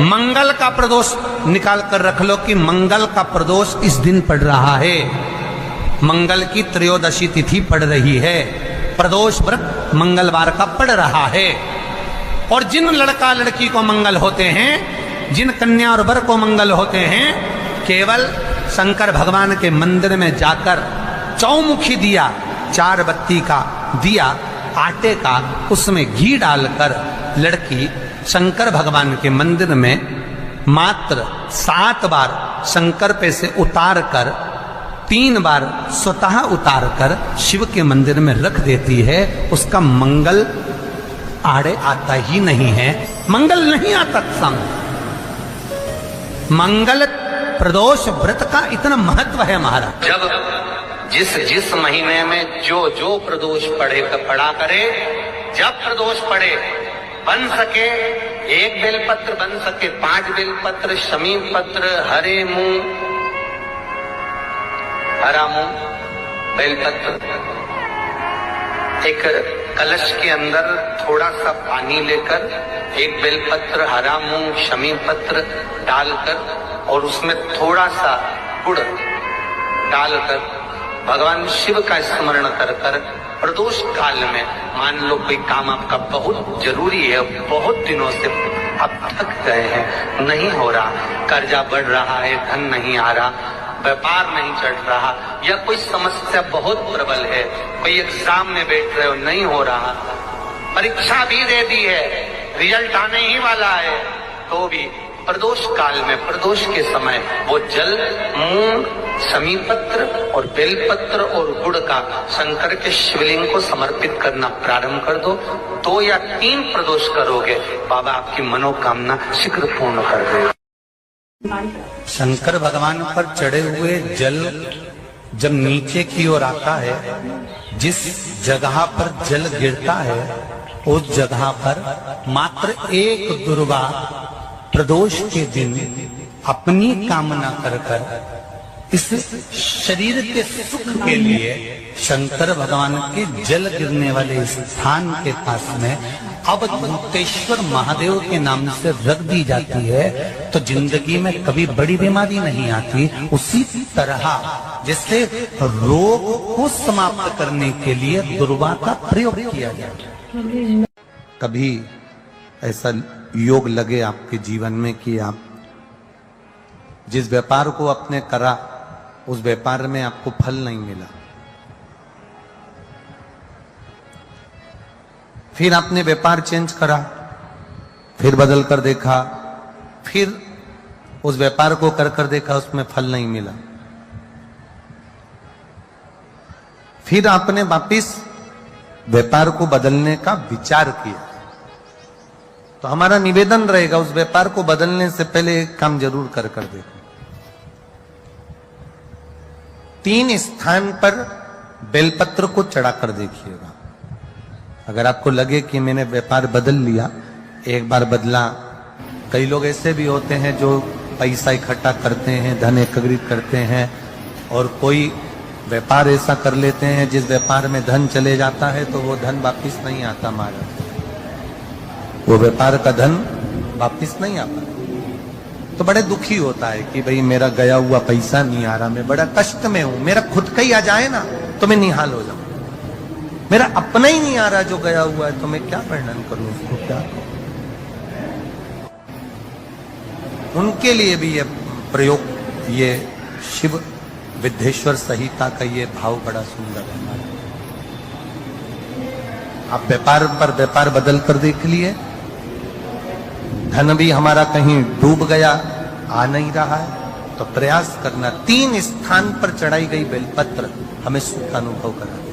मंगल का प्रदोष निकाल कर रख लो कि मंगल का प्रदोष इस दिन पड़ रहा है, मंगल की त्रयोदशी तिथि पड़ रही है, प्रदोष व्रत मंगलवार का पड़ रहा है। और जिन लड़का लड़की को मंगल होते हैं, जिन कन्या और वर को मंगल होते हैं, केवल शंकर भगवान के मंदिर में जाकर चौमुखी दिया, 4 बत्ती का दिया आटे का, उसमें घी डालकर लड़की शंकर भगवान के मंदिर में मात्र 7 बार शंकर पे से उतार कर 3 बार स्वतः उतार कर शिव के मंदिर में रख देती है। उसका मंगल आड़े आता ही नहीं है, मंगल नहीं आता संग। मंगल प्रदोष व्रत का इतना महत्व है महाराज। जब जिस महीने में जो प्रदोष पड़ा करे, जब प्रदोष पड़े, बन सके 1 बेलपत्र, बन सके 5 बेलपत्र, शमीम पत्र, हरे मुंह, हरा मुंह, बेलपत्र, एक कलश के अंदर थोड़ा सा पानी लेकर 1 बेलपत्र, हरा मूंग, शमी पत्र डालकर और उसमें थोड़ा सा गुड़ डालकर भगवान शिव का स्मरण कर कर प्रदोष काल में, मान लो कोई काम आपका बहुत जरूरी है, बहुत दिनों से आप थक गए हैं, नहीं हो रहा, कर्जा बढ़ रहा है, धन नहीं आ रहा, व्यापार नहीं चढ़ रहा, या कोई समस्या बहुत प्रबल है, कोई एग्जाम में बैठ रहे हो नहीं हो रहा, परीक्षा भी दे दी है, रिजल्ट आने ही वाला है, तो भी प्रदोष काल में, प्रदोष के समय वो जल, मूंग, शमी पत्र और बेलपत्र और गुड़ का शंकर के शिवलिंग को समर्पित करना प्रारंभ कर दो। 2 या 3 प्रदोष करोगे, बाबा आपकी मनोकामना शीघ्र पूर्ण कर देगा। शंकर भगवान पर चढ़े हुए जल जब नीचे की ओर आता है, जिस जगह पर जल गिरता है उस जगह पर मात्र एक दुर्गा प्रदोष के दिन अपनी कामना कर कर इस शरीर के सुख के लिए शंकर भगवान के जल गिरने वाले स्थान के पास में अवधूतेश्वर महादेव के नाम से रख दी जाती है, तो जिंदगी में कभी बड़ी बीमारी नहीं आती। उसी तरह जिससे रोग को समाप्त करने के लिए दुर्वा का प्रयोग किया जाए। कभी ऐसा योग लगे आपके जीवन में कि आप जिस व्यापार को आपने करा उस व्यापार में आपको फल नहीं मिला, फिर आपने व्यापार चेंज करा, फिर बदल कर देखा, फिर उस व्यापार को कर कर देखा, उसमें फल नहीं मिला, फिर आपने वापिस व्यापार को बदलने का विचार किया, तो हमारा निवेदन रहेगा उस व्यापार को बदलने से पहले एक काम जरूर कर कर देखो। 3 स्थान पर बेलपत्र को चढ़ाकर देखिएगा। अगर आपको लगे कि मैंने व्यापार बदल लिया, एक बार बदला, कई लोग ऐसे भी होते हैं जो पैसा इकट्ठा करते हैं, धन एकत्रित करते हैं, और कोई व्यापार ऐसा कर लेते हैं जिस व्यापार में धन चले जाता है तो वो धन वापिस नहीं आता, महाराज, वो व्यापार का धन वापिस नहीं आता, तो बड़े दुखी होता है कि भाई मेरा गया हुआ पैसा नहीं आ रहा, मैं बड़ा कष्ट में हूं, मेरा खुद का ही आ जाए ना तो मैं निहाल हो जाऊं, मेरा अपना ही नहीं आ रहा जो गया हुआ है, तो मैं क्या वर्णन करूं उसको, क्या। उनके लिए भी ये प्रयोग, ये शिव विद्येश्वर संहिता का ये भाव बड़ा सुंदर है। आप व्यापार पर व्यापार बदल कर देख लिए, धन भी हमारा कहीं डूब गया, आ नहीं रहा है, तो प्रयास करना 3 स्थान पर चढ़ाई गई बेलपत्र हमें सुख का अनुभव करा दे।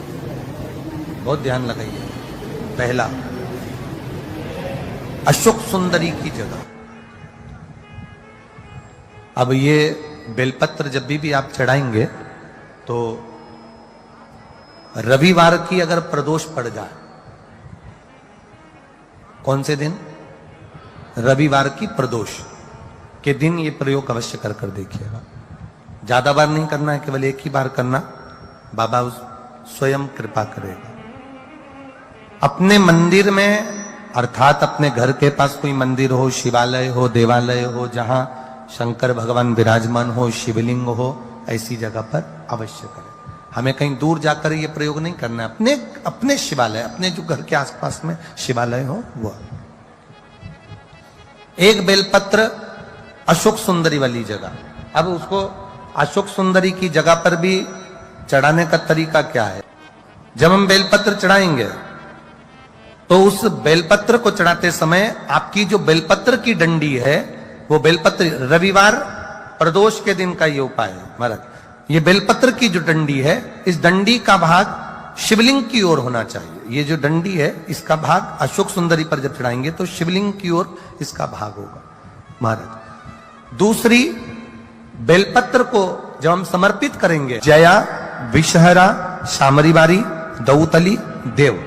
बहुत ध्यान लगाइए। पहला, अशोक सुंदरी की जगह। अब ये बेलपत्र जब भी आप चढ़ाएंगे तो रविवार की अगर प्रदोष पड़ जाए, कौन से दिन? रविवार की प्रदोष के दिन ये प्रयोग अवश्य कर कर देखिएगा। ज्यादा बार नहीं करना है, केवल एक ही बार करना, बाबा स्वयं कृपा करेगा। अपने मंदिर में अर्थात अपने घर के पास कोई मंदिर हो, शिवालय हो, देवालय हो, जहां शंकर भगवान विराजमान हो, शिवलिंग हो, ऐसी जगह पर अवश्य करें। हमें कहीं दूर जाकर ये प्रयोग नहीं करना है। अपने अपने शिवालय, अपने जो घर के आसपास में शिवालय हो वो। एक बेलपत्र अशोक सुंदरी वाली जगह। अब उसको अशोक सुंदरी की जगह पर भी चढ़ाने का तरीका क्या है? जब हम बेलपत्र चढ़ाएंगे तो उस बेलपत्र को चढ़ाते समय आपकी जो बेलपत्र की डंडी है, वो बेलपत्र, रविवार प्रदोष के दिन का ये उपाय है महाराज। ये बेलपत्र की जो डंडी है, इस डंडी का भाग शिवलिंग की ओर होना चाहिए। ये जो डंडी है, इसका भाग अशोक सुंदरी पर जब चढ़ाएंगे तो शिवलिंग की ओर इसका भाग होगा महाराज। दूसरी, बेलपत्र को जब हम समर्पित करेंगे, जया, विषहरा, शामरीवारी, दौतली, देव।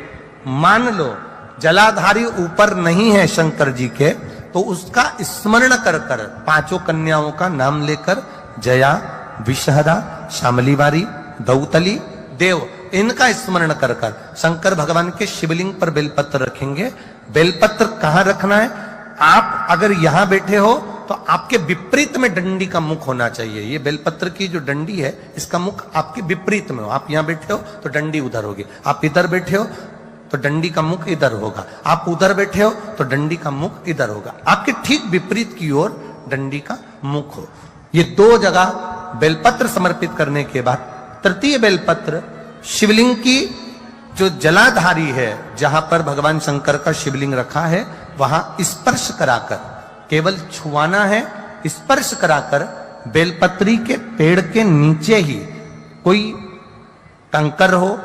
मान लो जलाधारी ऊपर नहीं है शंकर जी के, तो उसका स्मरण कर कर, पांचों कन्याओं का नाम लेकर, जया, विषहरा, शामलीवारी, दौतली, देव, इनका स्मरण कर कर शंकर भगवान के शिवलिंग पर बेलपत्र रखेंगे। बेलपत्र कहां रखना है? आप अगर यहां बैठे हो तो आपके विपरीत में डंडी का मुख होना चाहिए। ये बेलपत्र की जो डंडी है, इसका मुख आपके विपरीत में हो। आप यहां बैठे हो तो डंडी उधर होगी, आप इधर बैठे हो तो डंडी का मुख इधर होगा, आप उधर बैठे हो तो डंडी का मुख इधर होगा। आपके ठीक विपरीत की ओर डंडी का मुख हो। ये दो जगह बेलपत्र समर्पित करने के बाद तृतीय बेलपत्र शिवलिंग की जो जलाधारी है, जहां पर भगवान शंकर का शिवलिंग रखा है, वहां स्पर्श कराकर, केवल छुआना है, स्पर्श कराकर बेलपत्री के पेड़ के नीचे ही कोई कंकर हो,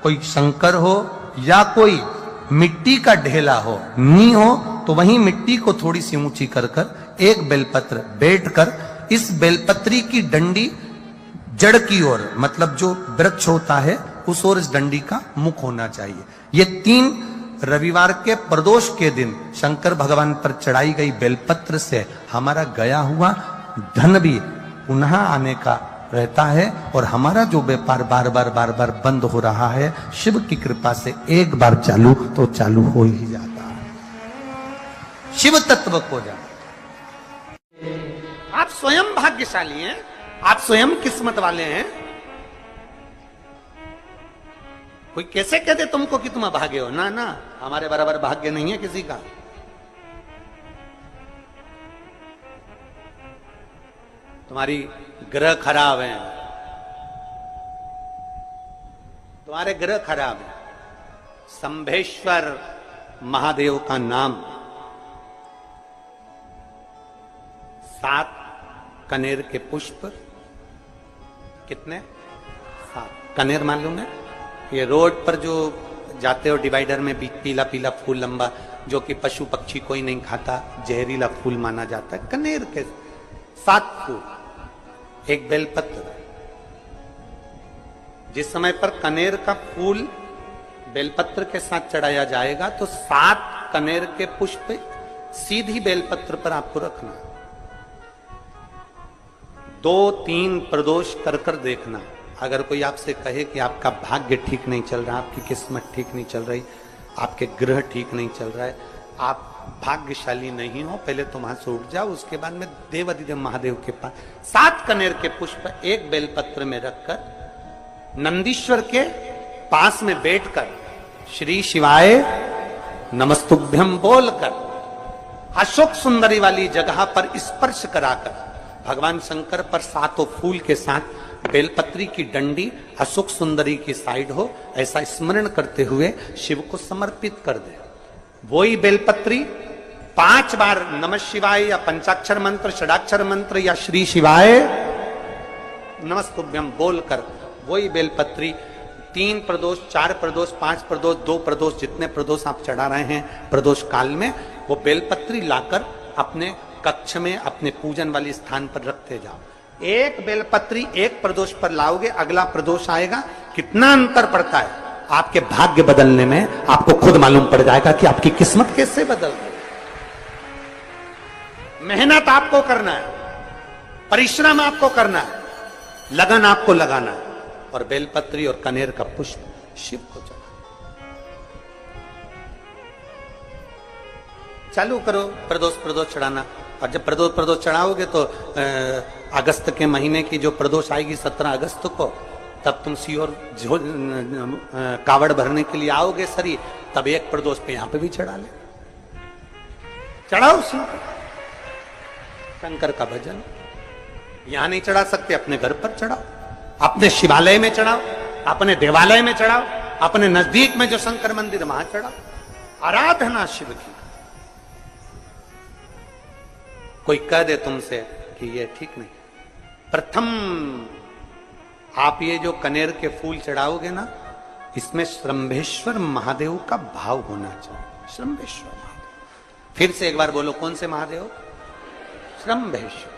कोई शंकर हो या कोई मिट्टी का ढेला हो, नी हो, तो वहीं मिट्टी को थोड़ी सी ऊंची कर कर एक बेलपत्र बैठकर इस बेलपत्री की डंडी जड़ की ओर, मतलब जो वृक्ष होता है उस ओर इस डंडी का मुख होना चाहिए। ये 3 रविवार के प्रदोष के दिन शंकर भगवान पर चढ़ाई गई बेलपत्र से हमारा गया हुआ धन भी पुनः आने का रहता है, और हमारा जो व्यापार बार बार बंद हो रहा है, शिव की कृपा से एक बार चालू तो चालू हो ही जाता है। शिव तत्व को जान। आप स्वयं भाग्यशाली हैं, आप स्वयं किस्मत वाले हैं। कोई कैसे कहते तुमको कि तुम अभागे हो? ना ना, हमारे बराबर भाग्य नहीं है किसी का। तुम्हारी ग्रह खराब है, तुम्हारे ग्रह खराब है। संभेश्वर महादेव का नाम 7 कनेर के पुष्प, कितने? 7 कनेर मालूम है? ये रोड पर जो जाते हो डिवाइडर में पीला पीला फूल लंबा, जो कि पशु पक्षी कोई नहीं खाता, जहरीला फूल माना जाता है। कनेर के 7 फूल, एक बेलपत्र। जिस समय पर कनेर का फूल बेलपत्र के साथ चढ़ाया जाएगा तो 7 कनेर के पुष्प सीधी बेलपत्र पर आपको रखना। 2-3 प्रदोष कर कर देखना। अगर कोई आपसे कहे कि आपका भाग्य ठीक नहीं चल रहा, आपकी किस्मत ठीक नहीं चल रही, आपके ग्रह ठीक नहीं चल रहा है, आप भाग्यशाली नहीं हो, पहले तुम वहां से उठ जाओ। उसके बाद में देवाधिदेव महादेव के पास 7 कनेर के पुष्प एक बेलपत्र में रखकर नंदीश्वर के पास में बैठकर श्री शिवाय नमस्तुभ्यम बोलकर अशोक सुंदरी वाली जगह पर स्पर्श कराकर भगवान शंकर पर 7 फूल के साथ बेलपत्री की डंडी अशोक सुंदरी की साइड हो, ऐसा स्मरण करते हुए शिव को समर्पित कर दे। वही बेलपत्री 5 बार नमः शिवाय या पंचाक्षर मंत्र, षडाक्षर मंत्र या श्री शिवाय नमस्तुभ्यम बोलकर वही बेलपत्री 3 प्रदोष, 4 प्रदोष, 5 प्रदोष, 2 प्रदोष, जितने प्रदोष आप चढ़ा रहे हैं प्रदोष काल में, वो बेलपत्री लाकर अपने कक्ष में, अपने पूजन वाले स्थान पर रखते जाओ। एक बेलपत्री एक प्रदोष पर लाओगे, अगला प्रदोष आएगा, कितना अंतर पड़ता है आपके भाग्य बदलने में, आपको खुद मालूम पड़ जाएगा कि आपकी किस्मत कैसे बदल गई। मेहनत आपको करना है, परिश्रम आपको करना है, लगन आपको लगाना है, और बेलपत्री और कनेर का पुष्प शिव को चढ़ा। चालू करो प्रदोष प्रदोष चढ़ाना। और जब प्रदोष प्रदोष चढ़ाओगे तो अगस्त के महीने की जो प्रदोष आएगी 17 अगस्त को, तब तुम सीहोर कावड़ भरने के लिए आओगे सरी, तब एक प्रदोष पे यहां पे भी चढ़ा ले, चढ़ाओ शंकर का भजन। यहां नहीं चढ़ा सकते, अपने घर पर चढ़ाओ, अपने शिवालय में चढ़ाओ, अपने देवालय में चढ़ाओ, अपने नजदीक में जो शंकर मंदिर वहां चढ़ाओ, आराधना शिव की। कोई कह दे तुमसे कि ये ठीक नहीं, प्रथम आप ये जो कनेर के फूल चढ़ाओगे ना, इसमें श्रंभेश्वर महादेव का भाव होना चाहिए। श्रंभेश्वर महादेव, फिर से एक बार बोलो, कौन से महादेव? श्रंभेश्वर।